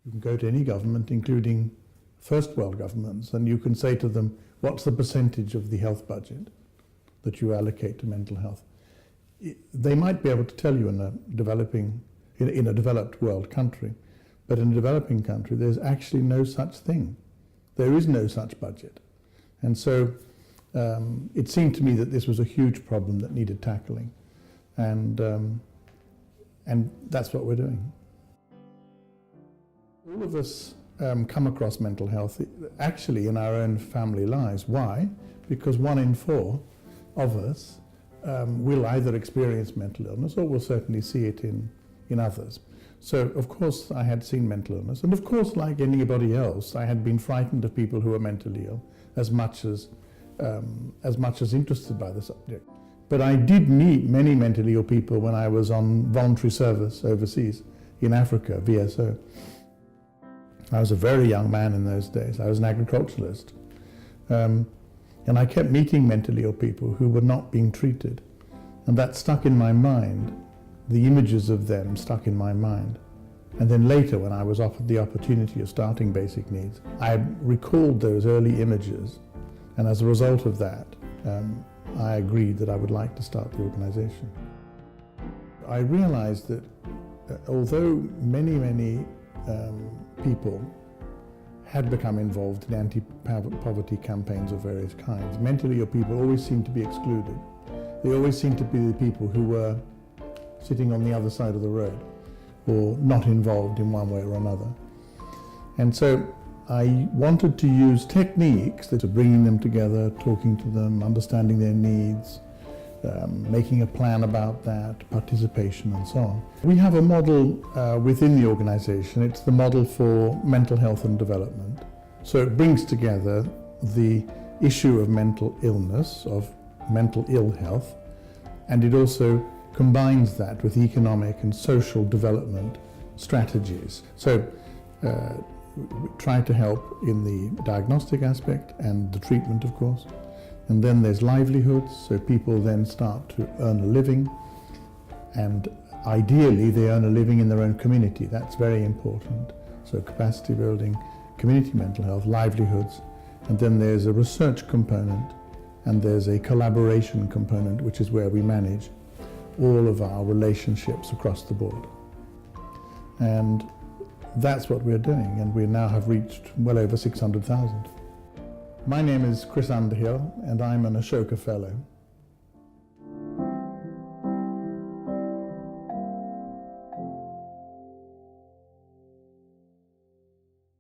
You can go to any government, including first world governments, and you can say to them, what's the percentage of the health budget that you allocate to mental health? They might be able to tell you in a developed world country, but in a developing country there's actually no such thing. There is no such budget. And so it seemed to me that this was a huge problem that needed tackling, and that's what we're doing. All of us come across mental health actually in our own family lives. Why? Because 1 in 4 of us will either experience mental illness or will certainly see it in others. So of course I had seen mental illness, and of course, like anybody else, I had been frightened of people who were mentally ill as much as interested by the subject. But I did meet many mentally ill people when I was on voluntary service overseas in Africa, VSO. I was a very young man in those days. I was an agriculturalist. And I kept meeting mentally ill people who were not being treated. And that stuck in my mind. The images of them stuck in my mind. And then later, when I was offered the opportunity of starting Basic Needs, I recalled those early images. And as a result of that, I agreed that I would like to start the organization. I realized that although many people had become involved in anti-poverty campaigns of various kinds, mentally ill people always seemed to be excluded. They always seemed to be the people who were sitting on the other side of the road or not involved in one way or another. And so I wanted to use techniques that are bringing them together, talking to them, understanding their needs, making a plan about that, participation and so on. We have a model within the organization. It's the model for mental health and development. So it brings together the issue of mental illness, of mental ill health, and it also combines that with economic and social development strategies. So we try to help in the diagnostic aspect and the treatment, of course. And then there's livelihoods, so people then start to earn a living, and ideally they earn a living in their own community. That's very important. So capacity building, community mental health, livelihoods, and then there's a research component, and there's a collaboration component, which is where we manage all of our relationships across the board. And that's what we're doing, and we now have reached well over 600,000. My name is Underhill, and I'm an Ashoka Fellow.